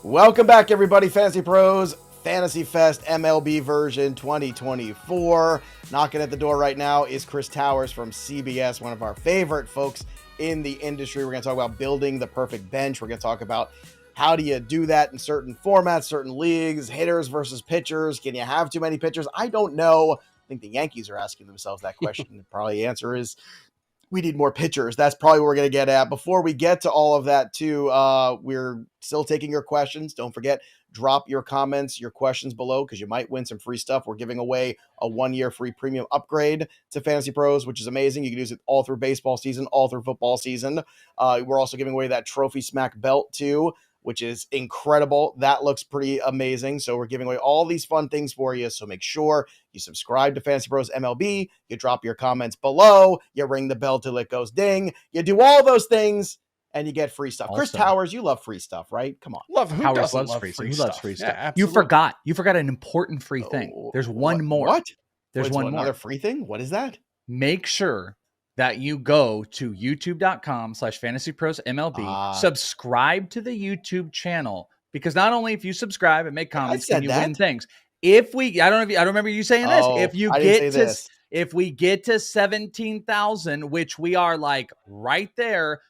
Welcome back, everybody. Fantasy Pros, Fantasy Fest MLB version 2024. Knocking at the door right now is Chris Towers from CBS, one of our favorite folks in the industry. We're going to talk about building the perfect bench. We're going to talk about how do you do that in certain formats, certain leagues, hitters versus pitchers. Can you have too many pitchers? I don't know. I think the Yankees are asking themselves that question. Probably the answer is we need more pitchers. That's probably what we're going to get at. Before we get to all of that too, we're still taking your questions. Don't forget, drop your comments, your questions below, because you might win some free stuff. We're giving away a 1-year free premium upgrade to Fantasy Pros, which is amazing. You can use it all through baseball season, all through football season. We're also giving away that Trophy Smack belt too, which is incredible. That looks pretty amazing. So we're giving away all these fun things for you. So make sure you subscribe to Fantasy Pros MLB. You drop your comments below. You ring the bell till it goes ding. You do all those things and you get free stuff. Also, Chris Towers, you love free stuff, right? Come on. Who doesn't love free stuff? Who loves free stuff? Yeah, absolutely. You forgot an important free thing. There's one more. What? There's one more. Another free thing? What is that? Make sure that you go to youtube.com/fantasyprosmlb, subscribe to the YouTube channel, because not only if you subscribe and make comments, can you win things. If we, I don't remember you saying this. If we get to 17,000, which we are like right there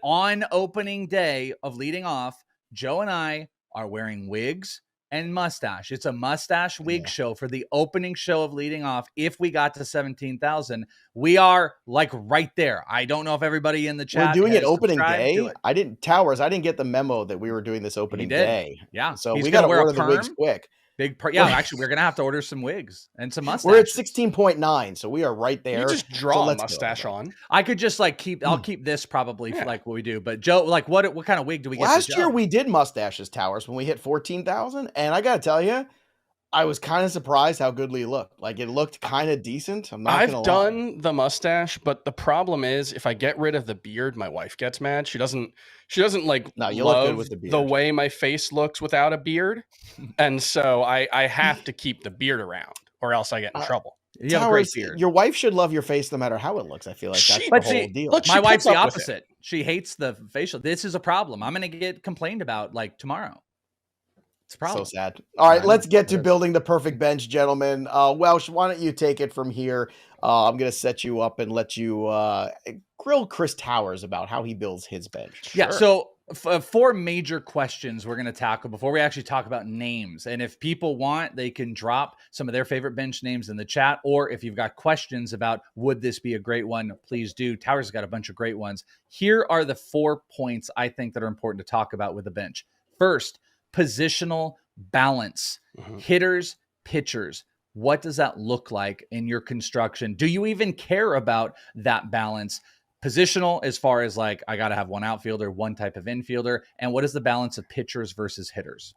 on opening day of leading off, Joe and I are wearing wigs and mustache. It's a mustache wig show for the opening show of leading off. If we got to 17,000, we are like right there. I don't know if everybody in the chat. We're doing it opening day. I didn't get the memo that we were doing this opening day. Yeah. So we got to order the wigs quick. Actually, we're going to have to order some wigs and some mustache. We're at 16.9, so we are right there. You just draw a mustache on. I could just I'll keep this probably like what we do. But Joe, like what kind of wig do we get? Last year we did mustaches, Towers, when we hit 14,000. And I got to tell you, I was kind of surprised how goodly it looked. Like, it looked kind of decent. I've done the mustache, but the problem is if I get rid of the beard, my wife gets mad. She doesn't like love the way my face looks without a beard. And so I have to keep the beard around or else I get in trouble. You have a great beard. Your wife should love your face no matter how it looks. I feel like that's the whole deal. Look, my wife's the opposite. She hates the facial. This is a problem. I'm going to get complained about like tomorrow. So sad. All right, let's get to building the perfect bench, gentlemen. Welsh, why don't you take it from here? I'm going to set you up and let you grill Chris Towers about how he builds his bench. Yeah, so 4 major questions we're going to tackle before we actually talk about names. And if people want, they can drop some of their favorite bench names in the chat. Or if you've got questions about would this be a great one, please do. Towers has got a bunch of great ones. Here are the 4 points I think that are important to talk about with the bench. First, positional balance. Hitters, pitchers. What does that look like in your construction? Do you even care about that balance? Positional as far as like, I got to have one outfielder, one type of infielder. And what is the balance of pitchers versus hitters?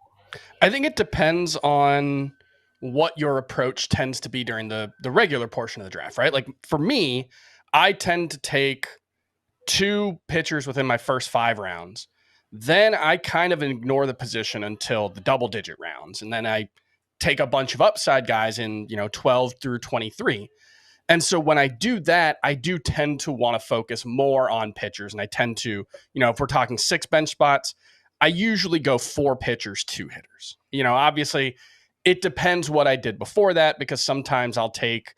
I think it depends on what your approach tends to be during the regular portion of the draft, right? Like for me, I tend to take 2 pitchers within my first 5 rounds. Then I kind of ignore the position until the double-digit rounds. And then I take a bunch of upside guys in, 12 through 23. And so when I do that, I do tend to want to focus more on pitchers. And I tend to, if we're talking 6 bench spots, I usually go 4 pitchers, 2 hitters. Obviously, it depends what I did before that, because sometimes I'll take,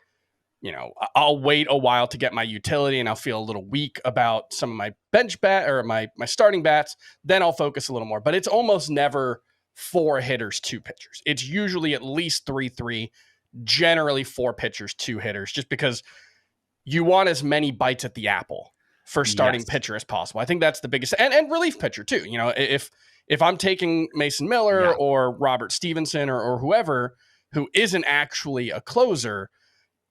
I'll wait a while to get my utility and I'll feel a little weak about some of my bench bat or my starting bats. Then I'll focus a little more, but it's almost never 4 hitters, 2 pitchers. It's usually at least 3-3, generally 4 pitchers, 2 hitters, just because you want as many bites at the apple for starting pitcher as possible. I think that's the biggest, and relief pitcher too. If I'm taking Mason Miller or Robert Stevenson or whoever who isn't actually a closer,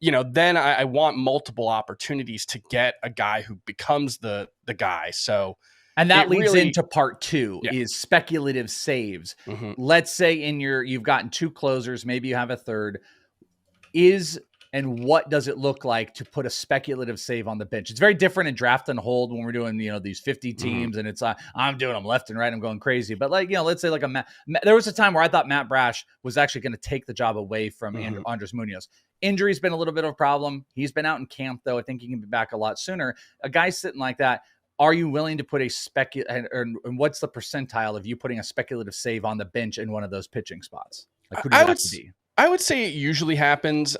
then I want multiple opportunities to get a guy who becomes the guy. So, and that leads into part 2 is speculative saves. Let's say you've gotten 2 closers, maybe you have a third. And what does it look like to put a speculative save on the bench? It's very different in draft and hold when we're doing, these 50 teams and it's, I'm doing them left and right. I'm going crazy. But let's say there was a time where I thought Matt Brash was actually going to take the job away from Andres Munoz. Injury's been a little bit of a problem. He's been out in camp though. I think he can be back a lot sooner. A guy sitting like that, are you willing to put and what's the percentile of you putting a speculative save on the bench in one of those pitching spots? Like, who does it have to be? I would say it usually happens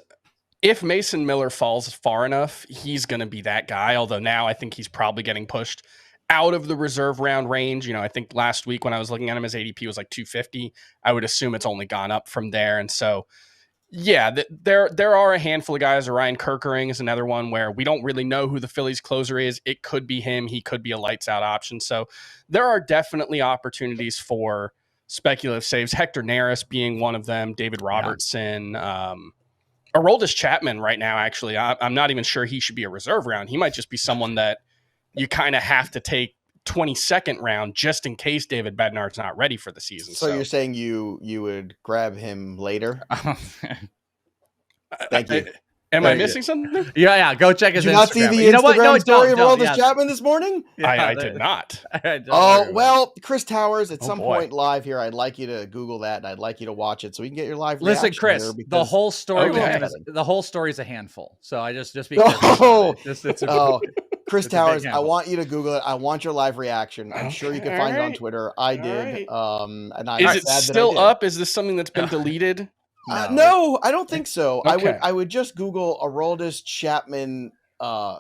if Mason Miller falls far enough, he's going to be that guy. Although now I think he's probably getting pushed out of the reserve round range. I think last week when I was looking at him, his ADP was like 250. I would assume it's only gone up from there. And so, yeah, there are a handful of guys. Ryan Kerkering is another one where we don't really know who the Phillies closer is. It could be him. He could be a lights out option. So there are definitely opportunities for speculative saves. Hector Neris being one of them. David Robertson. Aroldis Chapman right now, actually, I'm not even sure he should be a reserve round. He might just be someone that you kind of have to take 22nd round just in case David Bednar's not ready for the season. So you're saying you would grab him later? Thank you. Am I missing something? Yeah. Go check his Instagram. Did you not see the Instagram story of Aroldis Chapman this morning? Yeah, I did not. Oh, well, Chris Towers, at some point live here, I'd like you to Google that, and I'd like you to watch it so we can get your live reaction. Listen, Chris, the whole story is a handful. So I just be careful. Chris Towers, I want you to Google it. I want your live reaction. I'm sure you can find it on Twitter. I did. And is it still up? Is this something that's been deleted? No, I don't think so. Okay. I would just Google Aroldis Chapman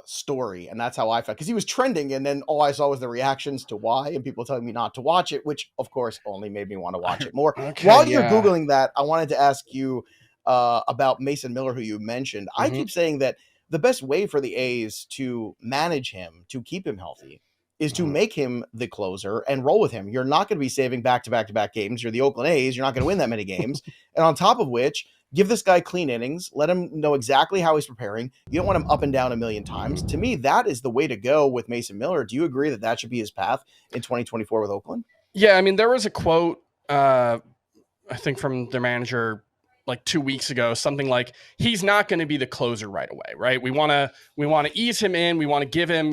story, and that's how I found, because he was trending, and then all I saw was the reactions to why, and people telling me not to watch it, which of course only made me want to watch it more. While you're Googling that, I wanted to ask you about Mason Miller, who you mentioned. I keep saying that the best way for the A's to manage him, to keep him healthy, is to make him the closer and roll with him. You're not going to be saving back-to-back games. You're the Oakland A's. You're not going to win that many games. And on top of which, give this guy clean innings. Let him know exactly how he's preparing. You don't want him up and down a million times. To me, that is the way to go with Mason Miller. Do you agree that that should be his path in 2024 with Oakland? Yeah, I mean, there was a quote, I think from their manager like 2 weeks ago, something like, he's not going to be the closer right away, right? We want to ease him in. We want to give him,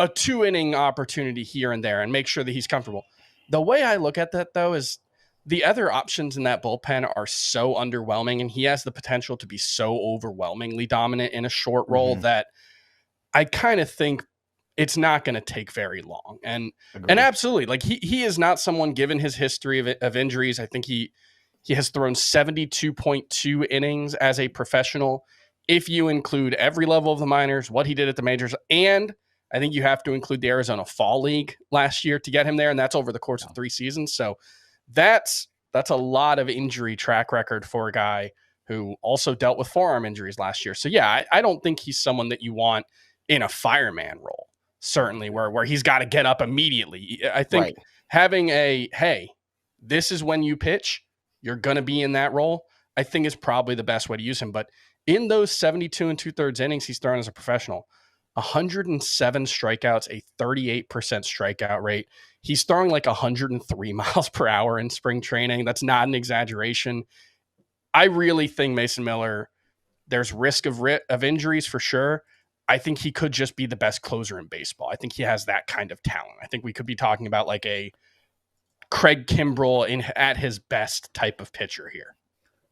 a 2-inning opportunity here and there and make sure that he's comfortable. The way I look at that, though, is the other options in that bullpen are so underwhelming, and he has the potential to be so overwhelmingly dominant in a short role that I kind of think it's not going to take very long. And absolutely, like he is not someone, given his history of injuries. I think he has thrown 72.2 innings as a professional. If you include every level of the minors, what he did at the majors, and I think you have to include the Arizona Fall League last year to get him there, and that's over the course of 3 seasons. So that's a lot of injury track record for a guy who also dealt with forearm injuries last year. So yeah, I don't think he's someone that you want in a fireman role, certainly where he's got to get up immediately. I think having hey, this is when you pitch, you're going to be in that role, I think is probably the best way to use him. But in those 72 2/3 innings he's thrown as a professional, 107 strikeouts, a 38% strikeout rate. He's throwing like 103 miles per hour in spring training. That's not an exaggeration. I really think Mason Miller, there's risk of injuries for sure. I think he could just be the best closer in baseball. I think he has that kind of talent. I think we could be talking about like a Craig Kimbrell at his best type of pitcher here.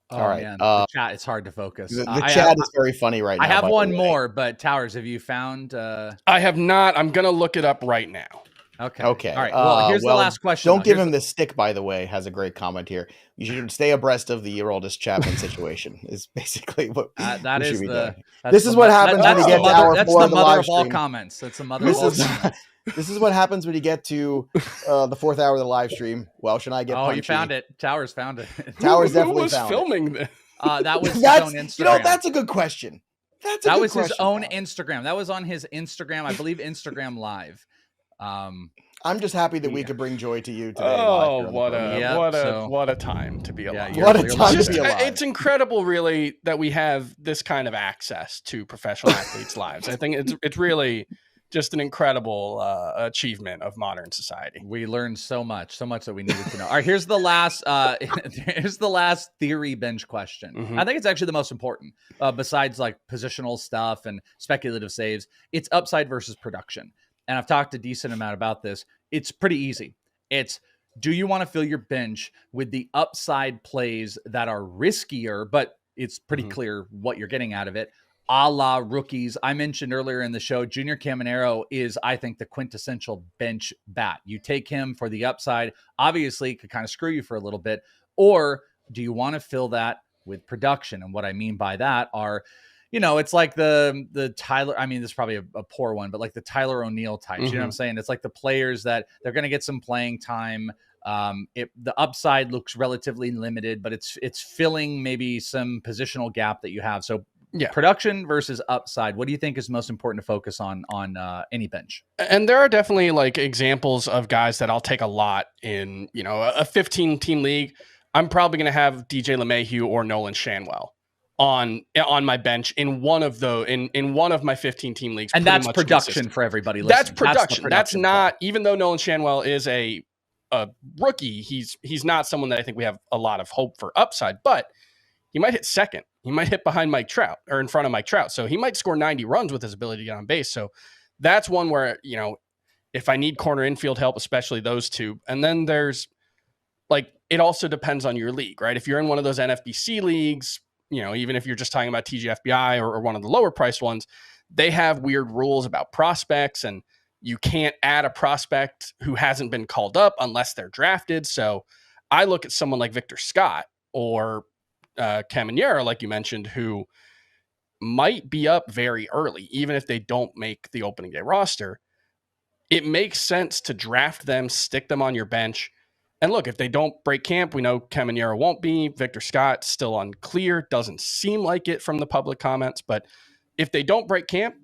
Oh, all right. Man. The chat, it's hard to focus. The chat is very funny right now. I have one more, but Towers, have you found? I have not. I'm going to look it up right now. Okay. All right. Well, here's the last question. Don't give him the stick, by the way, has a great comment here. You should stay abreast of the Aroldis Chapman situation is basically what that is the. This is what happens when you get to hour 4 of the live stream. All comments. That's the mother of all comments. This is what happens when you get to the 4th hour of the live stream. Welsh and I get punchy. You found it. Towers found it. Towers definitely was found filming this? That was his own Instagram. That's a good question. That was his own Instagram. That was on his Instagram, I believe, Instagram Live. I'm just happy that we could bring joy to you today. Oh, what a time to be alive. What a time to be alive. It's incredible, really, that we have this kind of access to professional athletes' lives. I think it's really just an incredible achievement of modern society. We learned so much that we needed to know. All right, here's the last theory bench question. I think it's actually the most important, besides like positional stuff and speculative saves. It's upside versus production. And I've talked a decent amount about this. It's pretty easy. It's, do you want to fill your bench with the upside plays that are riskier, but it's pretty clear what you're getting out of it? a la rookies. I mentioned earlier in the show, Junior Caminero is, I think, the quintessential bench bat. You take him for the upside. Obviously, it could kind of screw you for a little bit. Or do you want to fill that with production? And what I mean by that are, it's like the Tyler, I mean, this is probably a poor one, but like the Tyler O'Neill types, you know what I'm saying? It's like the players that they're going to get some playing time. The upside looks relatively limited, but it's filling maybe some positional gap that you have. So production versus upside. What do you think is most important to focus on any bench? And there are definitely like examples of guys that I'll take a lot in, a 15 team league. I'm probably going to have DJ LeMahieu or Nolan Shanwell on my bench in one of my 15 team leagues. And that's production for everybody listening. That's production. That's not, even though Nolan Shanwell is a rookie, he's not someone that I think we have a lot of hope for upside, but he might hit second. He might hit behind Mike Trout or in front of Mike Trout. So he might score 90 runs with his ability to get on base. So that's one where, if I need corner infield help, especially those two. And then there's like, it also depends on your league, right? If you're in one of those NFBC leagues, even if you're just talking about TGFBI or one of the lower priced ones, they have weird rules about prospects, and you can't add a prospect who hasn't been called up unless they're drafted. So I look at someone like Victor Scott or Caminero, like you mentioned, who might be up very early, even if they don't make the opening day roster. It makes sense to draft them, stick them on your bench. And look, if they don't break camp, we know Caminero won't be. Victor Scott still unclear. Doesn't seem like it from the public comments. But if they don't break camp,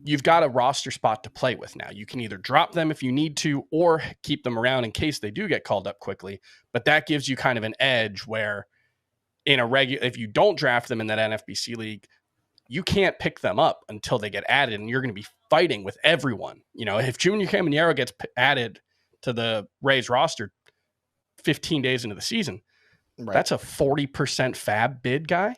you've got a roster spot to play with now. You can either drop them if you need to or keep them around in case they do get called up quickly. But that gives you kind of an edge where if you don't draft them in that NFBC league, you can't pick them up until they get added, and you're going to be fighting with everyone. If Junior Caminero gets added to the Rays roster 15 days into the season, that's a 40% fab bid guy.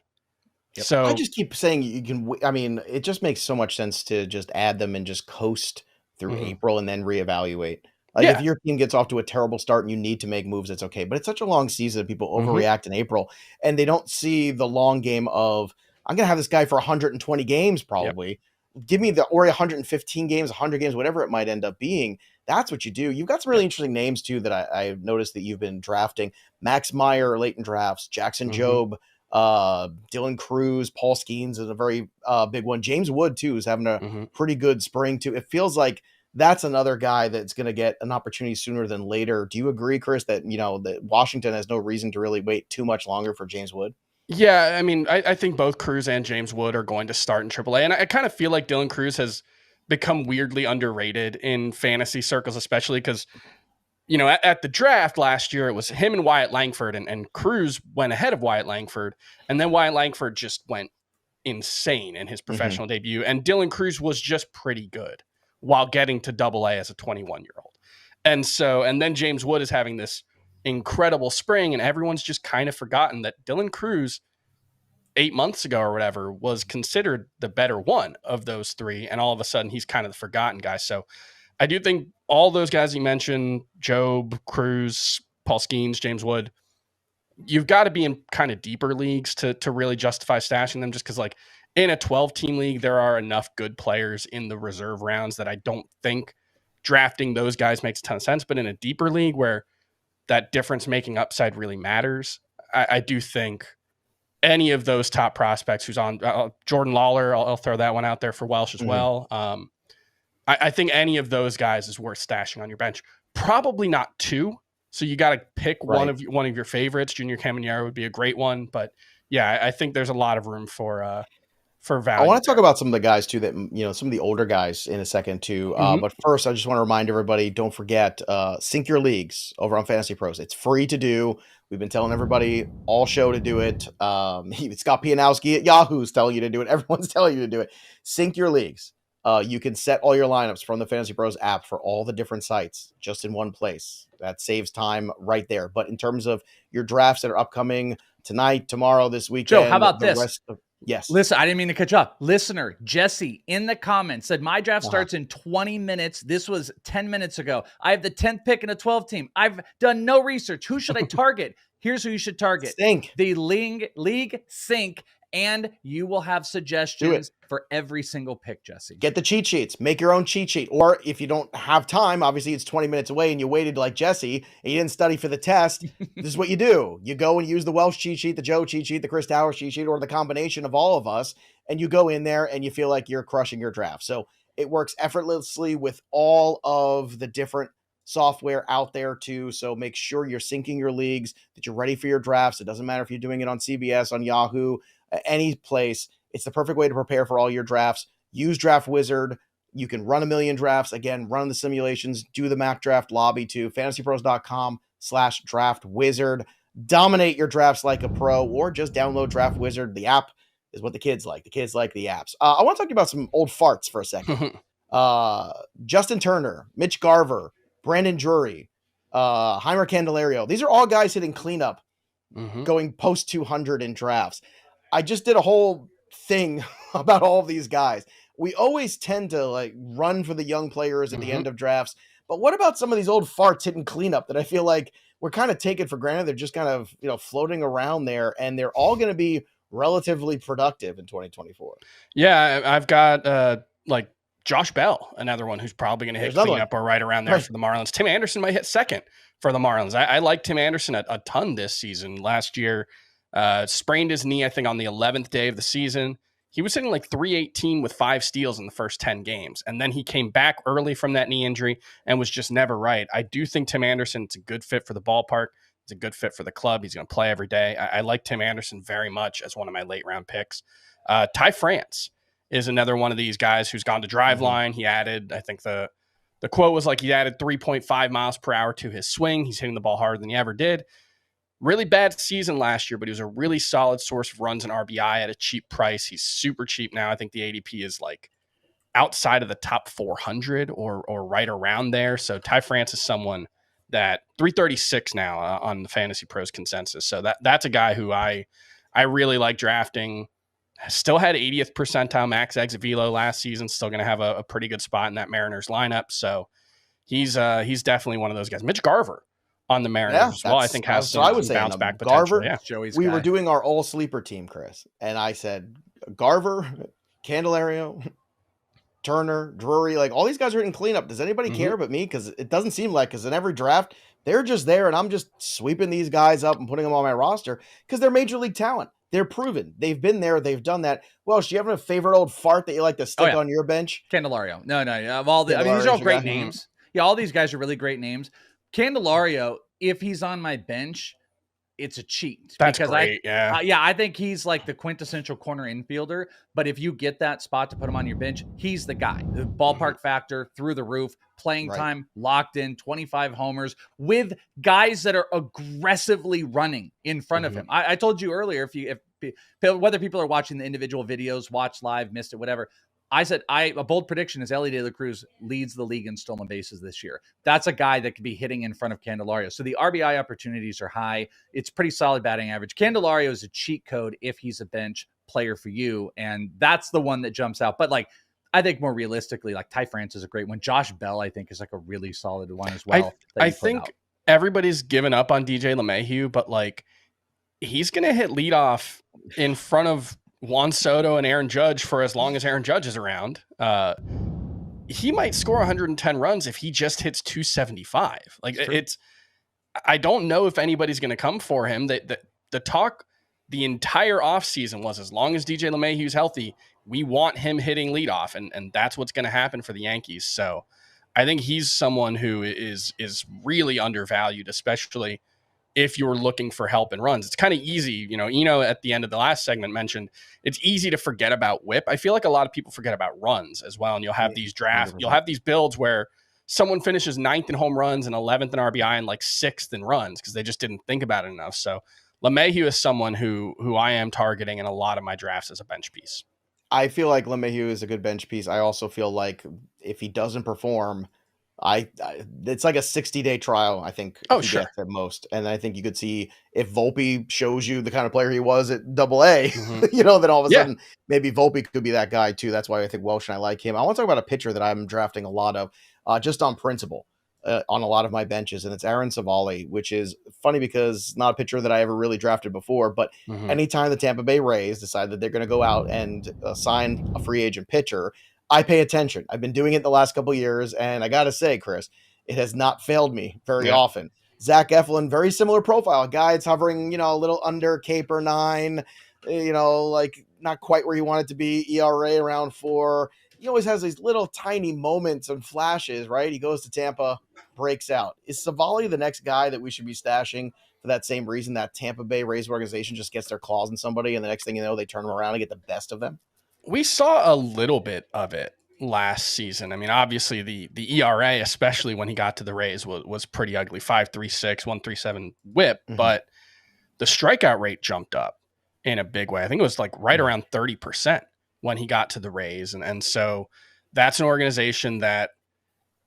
Yep. So I just keep saying it just makes so much sense to just add them and just coast through April and then reevaluate. If your team gets off to a terrible start and you need to make moves, it's okay. But it's such a long season that people overreact in April, and they don't see the long game of, I'm going to have this guy for 120 games probably. Yep. Give me or 115 games, 100 games, whatever it might end up being. That's what you do. You've got some really interesting names, too, that I've noticed that you've been drafting. Max Meyer, late in drafts. Jackson Jobe, Dylan Cruz, Paul Skeens is a very big one. James Wood, too, is having a pretty good spring, too. It feels like that's another guy that's going to get an opportunity sooner than later. Do you agree, Chris, that, that Washington has no reason to really wait too much longer for James Wood? Yeah, I mean, I think both Cruz and James Wood are going to start in AAA. And I kind of feel like Dylan Cruz has become weirdly underrated in fantasy circles, especially because, at the draft last year, it was him and Wyatt Langford, and Cruz went ahead of Wyatt Langford. And then Wyatt Langford just went insane in his professional debut. And Dylan Cruz was just pretty good while getting to AA as a 21-year-old. And then James Wood is having this incredible spring, and everyone's just kind of forgotten that Dylan Cruz 8 months ago or whatever was considered the better one of those three, and all of a sudden he's kind of the forgotten guy. So I do think all those guys you mentioned, Jobe, Cruz, Paul Skeens, James Wood, you've got to be in kind of deeper leagues to really justify stashing them, just because like in a 12-team league, there are enough good players in the reserve rounds that I don't think drafting those guys makes a ton of sense. But in a deeper league where that difference-making upside really matters, I do think any of those top prospects who's on Jordan Lawler, I'll throw that one out there for Welsh as well. I think any of those guys is worth stashing on your bench. Probably not two. So you got to pick one of your favorites. Junior Caminero would be a great one, but yeah, I think there's a lot of room for value. I want to talk about some of the guys too that, some of the older guys in a second too. But first, I just want to remind everybody, don't forget, sync your leagues over on FantasyPros. It's free to do. We've been telling everybody all show to do it. Scott Pianowski at Yahoo's telling you to do it. Everyone's telling you to do it. Sync your leagues. You can set all your lineups from the FantasyPros app for all the different sites just in one place. That saves time right there. But in terms of your drafts that are upcoming tonight, tomorrow, this weekend. Joe, how about this? Yes. Listen, I didn't mean to cut you off. Listener, Jesse, in the comments said, my draft starts in 20 minutes. This was 10 minutes ago. I have the 10th pick in a 12 team. I've done no research. Who should I target? Here's who you should target. Sync. The league sync And you will have suggestions for every single pick, Jesse. Get the cheat sheets. Make your own cheat sheet. Or if you don't have time, obviously it's 20 minutes away and you waited like Jesse and you didn't study for the test, this is what you do. You go and use the Welsh cheat sheet, the Joe cheat sheet, the Chris Towers cheat sheet, or the combination of all of us, and you go in there and you feel like you're crushing your draft. So it works effortlessly with all of the different software out there too. So make sure you're syncing your leagues, that you're ready for your drafts. It doesn't matter if you're doing it on CBS, on Yahoo, any place. It's the perfect way to prepare for all your drafts. Use Draft Wizard. You can run a million drafts. Again, run the simulations, do the mock draft lobby too. FantasyPros.com/draft wizard. Dominate your drafts like a pro, or just download Draft Wizard. The app is what the kids like. The kids like the apps. I want to talk about some old farts for a second. Justin Turner, Mitch Garver, Brandon Drury, Heimer Candelario. These are all guys hitting cleanup, going post 200 in drafts. I just did a whole thing about all of these guys. We always tend to like run for the young players at the end of drafts, but what about some of these old farts hitting cleanup that I feel like we're kind of taking for granted? They're just kind of, floating around there, and they're all going to be relatively productive in 2024. Yeah, I've got like Josh Bell, another one who's probably going to hit cleanup or right around there for the Marlins. Tim Anderson might hit second for the Marlins. I like Tim Anderson a ton this season. Last year, sprained his knee, I think, on the 11th day of the season. He was hitting like 318 with 5 steals in the first 10 games. And then he came back early from that knee injury and was just never right. I do think Tim Anderson's a good fit for the ballpark. He's a good fit for the club. He's going to play every day. I like Tim Anderson very much as one of my late round picks. Ty France is another one of these guys who's gone to Driveline. He added, I think the quote was like he added 3.5 miles per hour to his swing. He's hitting the ball harder than he ever did. Really bad season last year, but he was a really solid source of runs and RBI at a cheap price. He's super cheap now. I think the ADP is like outside of the top 400 or right around there. So Ty France is someone that 336 now on the Fantasy Pros consensus. So that's a guy who I really like drafting. Still had 80th percentile max exit velo last season. Still going to have a pretty good spot in that Mariners lineup. So he's definitely one of those guys. Mitch Garver on the Mariners as well, I think has some bounce back potential. Garver, we were doing our all sleeper team, Chris, and I said Garver, Candelario, Turner, Drury, like all these guys are hitting cleanup. Does anybody care but me? Because it doesn't seem like, because in every draft they're just there, and I'm just sweeping these guys up and putting them on my roster because they're major league talent. They're proven. They've been there. They've done that. Welsh, do you have a favorite old fart that you like to stick on your bench? Candelario. No. Of all the, I mean, these are all great names. Yeah, all these guys are really great names. Candelario, if he's on my bench, it's a cheat. That's great. I think he's like the quintessential corner infielder. But if you get that spot to put him on your bench, he's the guy. The ballpark factor through the roof, playing time locked in, 25 homers with guys that are aggressively running in front of him. I told you earlier, if whether people are watching the individual videos, watch live, missed it, whatever. I said a bold prediction is Elly De La Cruz leads the league in stolen bases this year. That's a guy that could be hitting in front of Candelario. So the RBI opportunities are high. It's pretty solid batting average. Candelario is a cheat code if he's a bench player for you, and that's the one that jumps out. But like, I think more realistically, like Ty France is a great one. Josh Bell, I think, is like a really solid one as well. I think everybody's given up on DJ LeMahieu, but like he's going to hit leadoff in front of Juan Soto and Aaron Judge for as long as Aaron Judge is around. He might score 110 runs if he just hits 275. Like I don't know if anybody's going to come for him. The talk the entire offseason was, as long as DJ LeMahieu's healthy, we want him hitting leadoff, and that's what's going to happen for the Yankees. So I think he's someone who is really undervalued, especially if you're looking for help and runs. It's kind of easy. Eno at the end of the last segment mentioned it's easy to forget about whip. I feel like a lot of people forget about runs as well. And you'll have these drafts, 100%. You'll have these builds where someone finishes 9th in home runs and 11th in RBI and like 6th in runs because they just didn't think about it enough. So LeMahieu is someone who I am targeting in a lot of my drafts as a bench piece. I feel like LeMahieu is a good bench piece. I also feel like if he doesn't perform, it's like a 60-day trial, I think. Sure. At most. And I think you could see if Volpe shows you the kind of player he was at AA, then all of a sudden maybe Volpe could be that guy too. That's why I think Welsh and I like him. I want to talk about a pitcher that I'm drafting a lot of, just on principle. on a lot of my benches, and it's Aaron Civale, which is funny because not a pitcher that I ever really drafted before, but anytime the Tampa Bay Rays decide that they're going to go out and sign a free agent pitcher, I pay attention. I've been doing it the last couple of years, and I got to say, Chris, it has not failed me very often. Zach Eflin, very similar profile. A guy that's hovering, a little under Caper 9, like not quite where you want it to be, ERA around 4. He always has these little tiny moments and flashes, right? He goes to Tampa, breaks out. Is Civale the next guy that we should be stashing for that same reason, that Tampa Bay Rays organization just gets their claws in somebody, and the next thing you know, they turn them around and get the best of them? We saw a little bit of it last season. I mean, obviously the ERA, especially when he got to the Rays, was pretty ugly. 5.36, 1.37 whip, but the strikeout rate jumped up in a big way. I think it was like right around 30% when he got to the Rays. And so that's an organization that,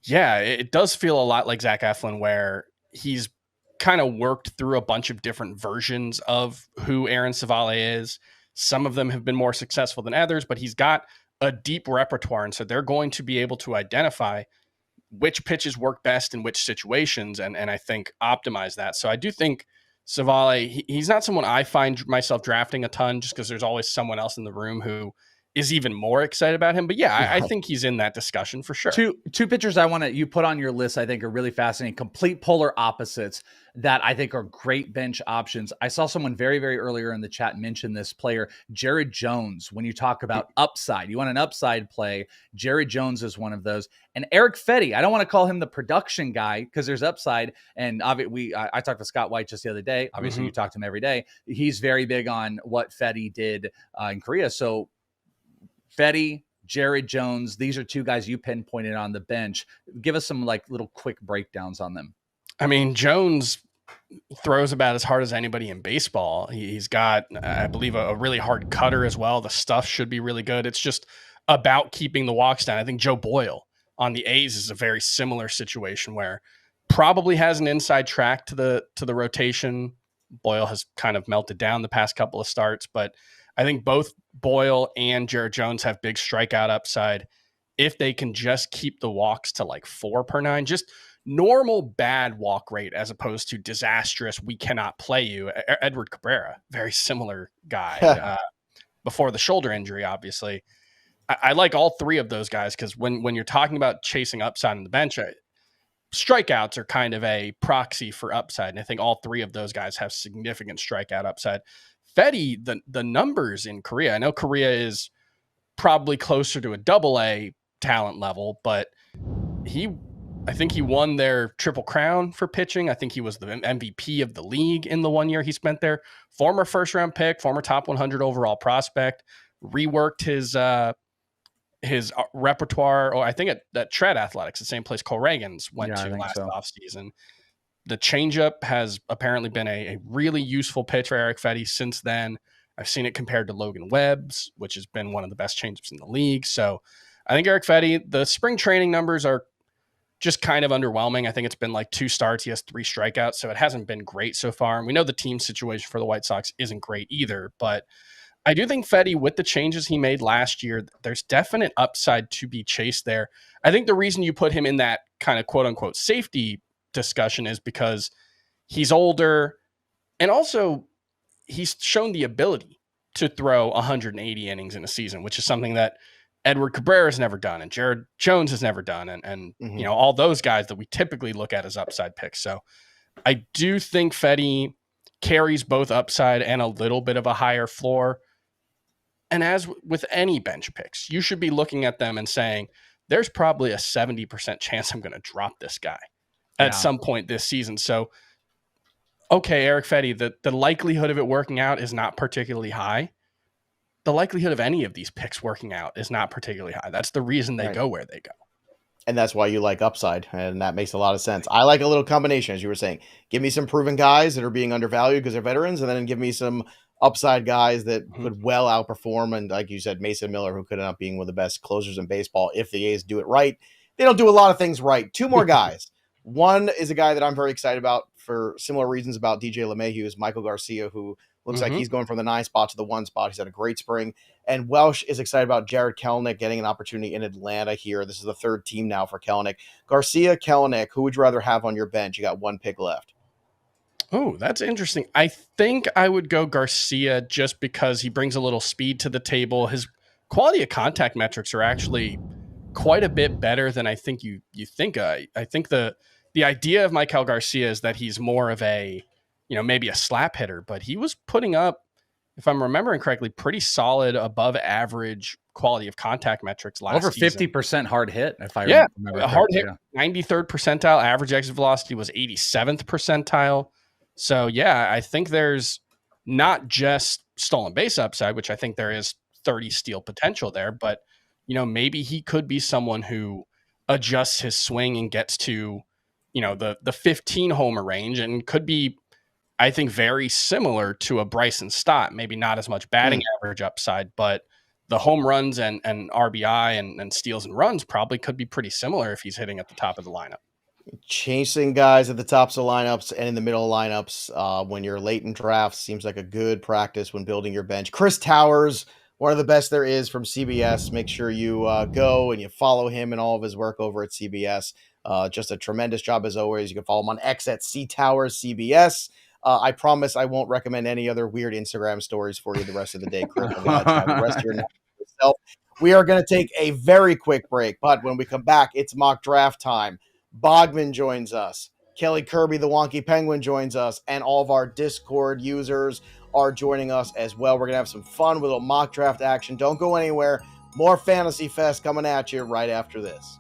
it does feel a lot like Zach Eflin, where he's kind of worked through a bunch of different versions of who Aaron Civale is. Some of them have been more successful than others, but he's got a deep repertoire. And so they're going to be able to identify which pitches work best in which situations, and I think optimize that. So I do think Civale, he's not someone I find myself drafting a ton, just because there's always someone else in the room who is even more excited about him. But I think he's in that discussion for sure. Two pitchers you put on your list, I think, are really fascinating, complete polar opposites that I think are great bench options. I saw someone very, very earlier in the chat mention this player, Jared Jones. When you talk about upside, you want an upside play, Jared Jones is one of those. And Erick Fedde, I don't want to call him the production guy because there's upside. And I talked to Scott White just the other day. Obviously, you talk to him every day. He's very big on what Fedde did in Korea. So Fedde, Jared Jones, these are two guys you pinpointed on the bench. Give us some little quick breakdowns on them. I mean, Jones throws about as hard as anybody in baseball. He's got, I believe, a really hard cutter as well. The stuff should be really good. It's just about keeping the walks down. I think Joe Boyle on the A's is a very similar situation, where probably has an inside track to the rotation. Boyle has kind of melted down the past couple of starts, but I think both Boyle and Jared Jones have big strikeout upside if they can just keep the walks to 4 per 9, just normal bad walk rate as opposed to disastrous, we cannot play you. Edward Cabrera, very similar guy before the shoulder injury, obviously. I like all three of those guys because when you're talking about chasing upside on the bench, strikeouts are kind of a proxy for upside. And I think all three of those guys have significant strikeout upside. Fedde, the numbers in Korea, I know Korea is probably closer to a AA talent level, but I think he won their Triple Crown for pitching. I think he was the MVP of the league in the 1 year he spent there. Former first round pick, former top 100 overall prospect, reworked his repertoire, or I think at Tread Athletics, the same place Cole Reagans went to last offseason. The changeup has apparently been a really useful pitch for Erick Fedde since then. I've seen it compared to Logan Webb's, which has been one of the best changeups in the league. So I think Erick Fedde, the spring training numbers are just kind of underwhelming. I think it's been 2 starts. He has 3 strikeouts, so it hasn't been great so far. And we know the team situation for the White Sox isn't great either, but I do think Fedde, with the changes he made last year, there's definite upside to be chased there. I think the reason you put him in that kind of quote unquote safety discussion is because he's older, and also he's shown the ability to throw 180 innings in a season, which is something that Edward Cabrera has never done and Jared Jones has never done. And all those guys that we typically look at as upside picks. So I do think Fedde carries both upside and a little bit of a higher floor. And as with any bench picks, you should be looking at them and saying, there's probably a 70% chance I'm going to drop this guy at some point this season. So, okay, Erick Fedde, the likelihood of it working out is not particularly high. The likelihood of any of these picks working out is not particularly high. That's the reason they go where they go. And that's why you like upside, and that makes a lot of sense. I like a little combination, as you were saying. Give me some proven guys that are being undervalued because they're veterans, and then give me some upside guys that could well outperform. And like you said, Mason Miller, who could end up being one of the best closers in baseball if the A's do it right. They don't do a lot of things right. 2 more guys. One is a guy that I'm very excited about for similar reasons about DJ LeMahieu, is Maikel Garcia, who Looks like he's going from the 9 spot to the 1 spot. He's had a great spring. And Welsh is excited about Jared Kelenic getting an opportunity in Atlanta here. This is the 3rd team now for Kelenic. Garcia, Kelenic, who would you rather have on your bench? You got 1 pick left. Oh, that's interesting. I think I would go Garcia just because he brings a little speed to the table. His quality of contact metrics are actually quite a bit better than I think you think. I think the idea of Maikel Garcia is that he's more of a, maybe a slap hitter, but he was putting up, if I'm remembering correctly, pretty solid above average quality of contact metrics last over season. 50% hard hit. If I remember, a hard hit, 93rd percentile. Average exit velocity was 87th percentile. So yeah, I think there's not just stolen base upside, which I think there is 30 steal potential there, but maybe he could be someone who adjusts his swing and gets to, the 15 homer range, and could be, I think, very similar to a Bryson Stott. Maybe not as much batting average upside, but the home runs and RBI and steals and runs probably could be pretty similar if he's hitting at the top of the lineup. Chasing guys at the tops of lineups and in the middle of lineups when you're late in drafts seems like a good practice when building your bench. Chris Towers, one of the best there is from CBS. Make sure you go and you follow him and all of his work over at CBS. Just a tremendous job as always. You can follow him on X at CTowersCBS. I promise I won't recommend any other weird Instagram stories for you the rest of the day, Chris. I'm going to let you have the rest of your night yourself. We are going to take a very quick break, but when we come back, it's mock draft time. Bogman joins us. Kelly Kirby, the Wonky Penguin, joins us, and all of our Discord users are joining us as well. We're going to have some fun with a mock draft action. Don't go anywhere. More Fantasy Fest coming at you right after this.